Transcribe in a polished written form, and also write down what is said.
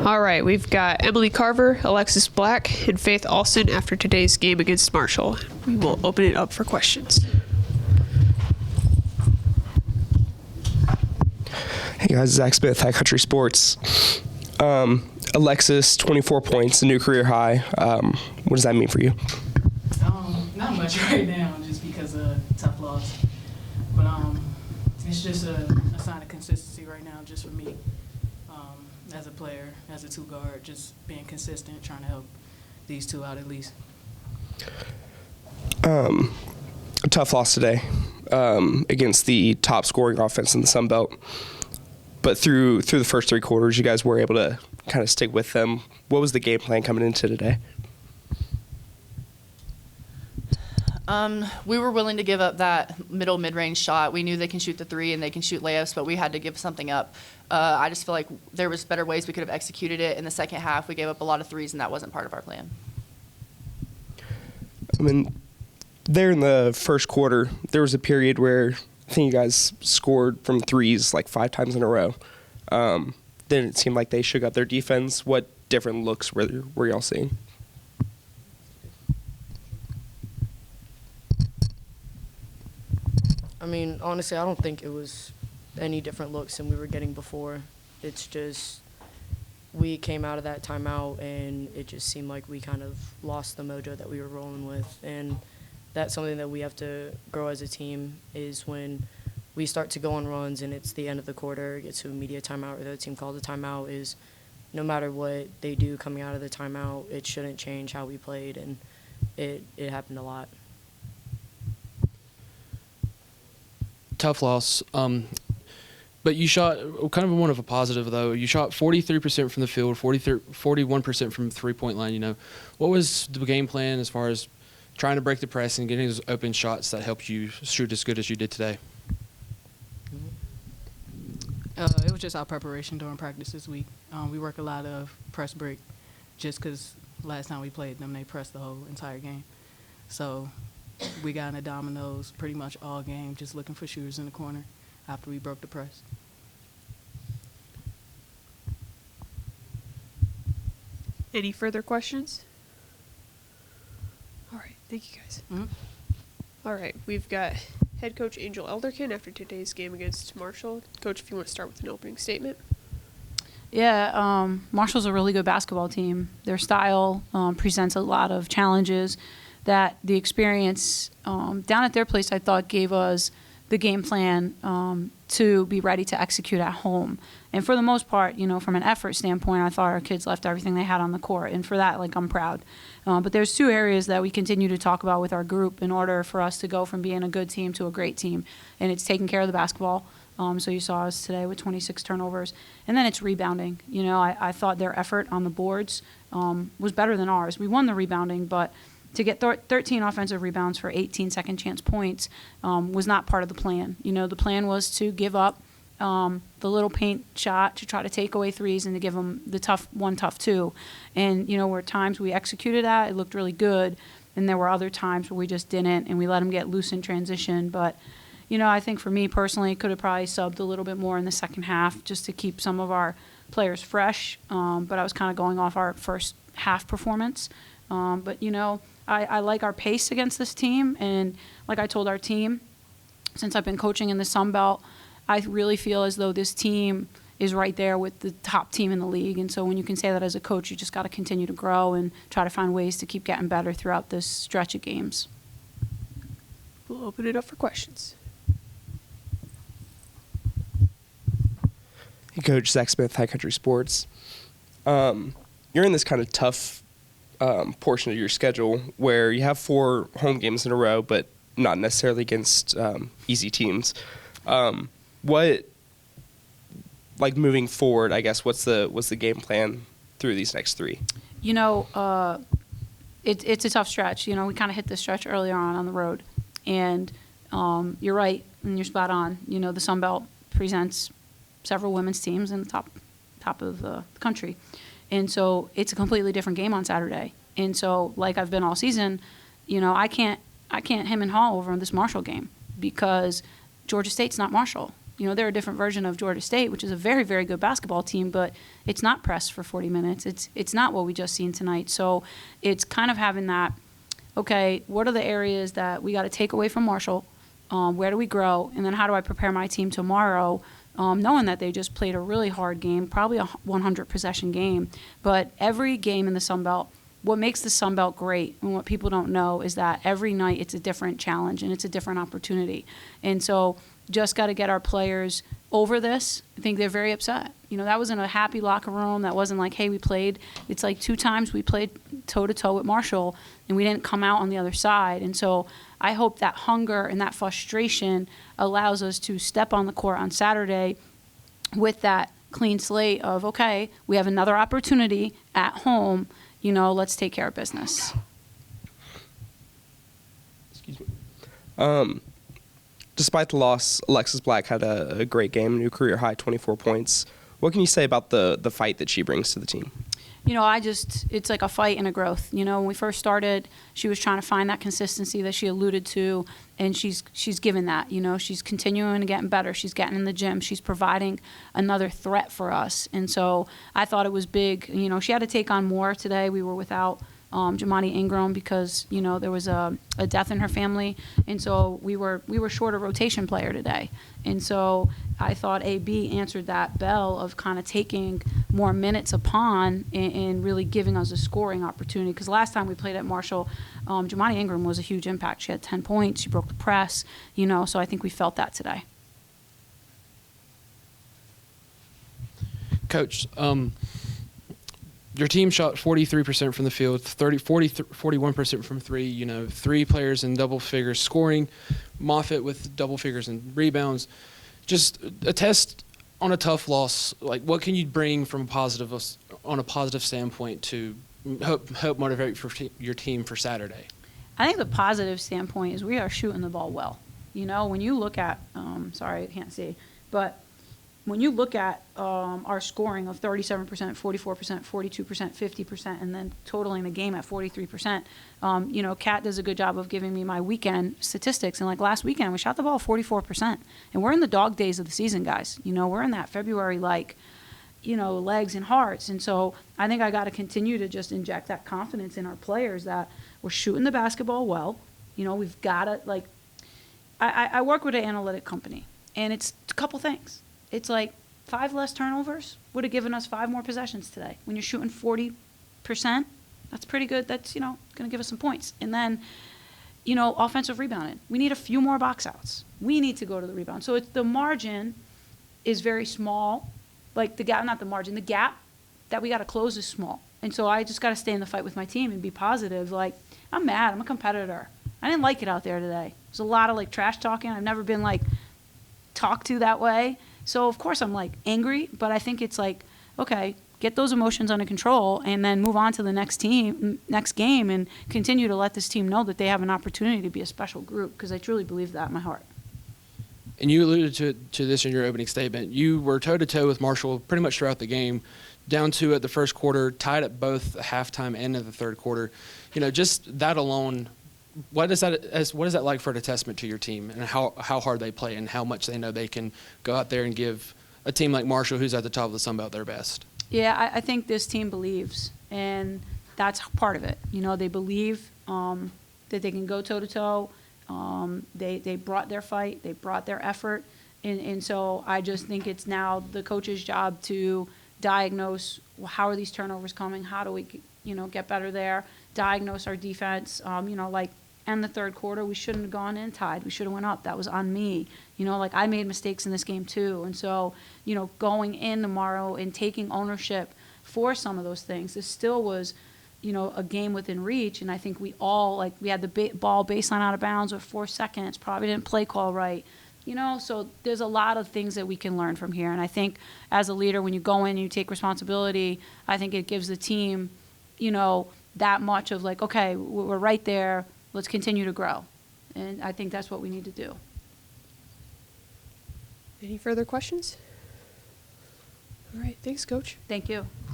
All right, we've got Emily Carver, Alexis Black, and Faith Alston after today's game against Marshall. We will open it up for questions. Hey guys, Zach Smith, High Country Sports. Alexis, 24 points, a new career high. What does that mean for you? Not much right now, just because of tough loss. But it's just a sign of consistency right now, just for me, as a player, as a two guard, just being consistent, trying to help these two out at least. A tough loss today against the top scoring offense in the Sun Belt. But through the first three quarters, you guys were able to kind of stick with them. What was the game plan coming into today? We were willing to give up that mid-range shot. We knew they can shoot the three and they can shoot layups, but we had to give something up. I just feel like there was better ways we could have executed it. In the second half, we gave up a lot of threes, and that wasn't part of our plan. I mean, there in the first quarter, there was a period where I think you guys scored from threes like 5 times in a row. Then it seemed like they shook up their defense. What different looks were y'all seeing? I mean, honestly, I don't think it was any different looks than we were getting before. It's just we came out of that timeout, and it just seemed like we kind of lost the mojo that we were rolling with. And that's something that we have to grow as a team, is when we start to go on runs and it's the end of the quarter, get to a media timeout, or the team calls a timeout, is no matter what they do coming out of the timeout, it shouldn't change how we played, and it happened a lot. Tough loss. But you shot kind of one of a positive, though. You shot 43% from the field, 41% from three-point line. You know, what was the game plan as far as trying to break the press and getting those open shots that helped you shoot as good as you did today? It was just our preparation during practice this week. We work a lot of press break, just because last time we played them, they pressed the whole entire game. So we got in the dominoes pretty much all game, just looking for shooters in the corner after we broke the press. Any further questions? All right, thank you guys. Mm-hmm. All right, we've got head coach Angel Elderkin after today's game against Marshall. Coach, if you want to start with an opening statement. Yeah, Marshall's a really good basketball team. Their style presents a lot of challenges that the experience down at their place, I thought, gave us the game plan to be ready to execute at home. And for the most part, you know, from an effort standpoint, I thought our kids left everything they had on the court. And for that, like, I'm proud. But there's 2 areas that we continue to talk about with our group in order for us to go from being a good team to a great team. And it's taking care of the basketball. So you saw us today with 26 turnovers. And then it's rebounding. You know, I thought their effort on the boards was better than ours. We won the rebounding, but to get 13 offensive rebounds for 18 second chance points was not part of the plan. You know, the plan was to give up the little paint shot, to try to take away threes, and to give them the tough 2. And, you know, where times we executed that, it looked really good. And there were other times where we just didn't, and we let them get loose in transition. But, you know, I think for me personally, could have probably subbed a little bit more in the second half just to keep some of our players fresh. But I was kind of going off our first half performance. But, you know, I like our pace against this team, and like I told our team, since I've been coaching in the Sun Belt, I really feel as though this team is right there with the top team in the league. And so when you can say that as a coach, you just got to continue to grow and try to find ways to keep getting better throughout this stretch of games. We'll open it up for questions. Hey, Coach, Zach Smith, High Country Sports. You're in this kind of tough portion of your schedule where you have 4 home games in a row, but not necessarily against easy teams. What, like, moving forward, I guess, what's the game plan through these next 3? You know, it's a tough stretch. You know, we kind of hit this stretch earlier on the road. And you're right, and you're spot on. You know, the Sun Belt presents several women's teams in the top of the country. And so it's a completely different game on Saturday. And so, like I've been all season, you know, I can't hem and haw over this Marshall game because Georgia State's not Marshall. You know, they're a different version of Georgia State, which is a very, very good basketball team, but it's not pressed for 40 minutes. It's not what we just seen tonight. So it's kind of having that, okay, what are the areas that we got to take away from Marshall? Where do we grow? And then how do I prepare my team tomorrow, knowing that they just played a really hard game, probably a 100-possession game. But every game in the Sun Belt, what makes the Sun Belt great and what people don't know is that every night it's a different challenge and it's a different opportunity. And so just got to get our players over this. I think they're very upset. You know, that wasn't a happy locker room. That wasn't like, hey, we played. It's like 2 times we played toe-to-toe with Marshall, and we didn't come out on the other side. And so I hope that hunger and that frustration allows us to step on the court on Saturday with that clean slate of, okay, we have another opportunity at home. You know, let's take care of business. Excuse me. Despite the loss, Alexis Black had a great game, new career high, 24 points. What can you say about the fight that she brings to the team? You know, it's like a fight and a growth. You know, when we first started, she was trying to find that consistency that she alluded to, and she's given that. You know, she's continuing to getting better. She's getting in the gym. She's providing another threat for us. And so I thought it was big. You know, she had to take on more today. We were without Jamani Ingram because, you know, there was a death in her family. And so we were short a rotation player today. And so I thought AB answered that bell of kind of taking more minutes upon and really giving us a scoring opportunity. Because last time we played at Marshall, Jamani Ingram was a huge impact. She had 10 points. She broke the press, you know, so I think we felt that today. Coach, your team shot 43% from the field, 41% from 3. You know, 3 players in double figures scoring, Moffitt with double figures in rebounds. Just a test on a tough loss. Like, what can you bring from on a positive standpoint to help motivate your team for Saturday? I think the positive standpoint is we are shooting the ball well. You know, when you look at, sorry, I can't see, but when you look at our scoring of 37%, 44%, 42%, 50%, and then totaling the game at 43%, you know, Kat does a good job of giving me my weekend statistics. And like last weekend, we shot the ball 44%. And we're in the dog days of the season, guys. You know, we're in that February, like, you know, legs and hearts. And so I think I got to continue to just inject that confidence in our players that we're shooting the basketball well. You know, we've got to, like, I work with an analytic company, and it's a couple things. It's like 5 less turnovers would have given us 5 more possessions today. When you're shooting 40%, that's pretty good. That's, you know, going to give us some points. And then, you know, offensive rebounding. We need a few more box outs. We need to go to the rebound. So the margin is very small. Like the gap, not the margin, the gap that we got to close is small. And so I just got to stay in the fight with my team and be positive. Like, I'm mad. I'm a competitor. I didn't like it out there today. There's a lot of, like, trash talking. I've never been, like, talked to that way. So, of course, I'm, like, angry, but I think it's like, okay, get those emotions under control and then move on to the next game, and continue to let this team know that they have an opportunity to be a special group, because I truly believe that in my heart. And you alluded to this in your opening statement. You were toe-to-toe with Marshall pretty much throughout the game, down 2 at the first quarter, tied at both halftime and in the third quarter. You know, just that alone, what is that like for a testament to your team and how hard they play and how much they know they can go out there and give a team like Marshall, who's at the top of the Sun Belt, their best? Yeah, I think this team believes, and that's part of it. You know, they believe that they can go toe-to-toe. They brought their fight. They brought their effort. And so I just think it's now the coach's job to diagnose, well, how are these turnovers coming? How do we, you know, get better there? Diagnose our defense. You know, like, end the third quarter, we shouldn't have gone in tied. We should have went up. That was on me. You know, like, I made mistakes in this game too. And so, you know, going in tomorrow and taking ownership for some of those things, this still was, you know, a game within reach. And I think we all, like, we had the ball baseline out of bounds with 4 seconds, probably didn't play call right. You know, so there's a lot of things that we can learn from here. And I think as a leader, when you go in and you take responsibility, I think it gives the team, you know, that much of like, okay, we're right there. Let's continue to grow. And I think that's what we need to do. Any further questions? All right. Thanks, Coach. Thank you.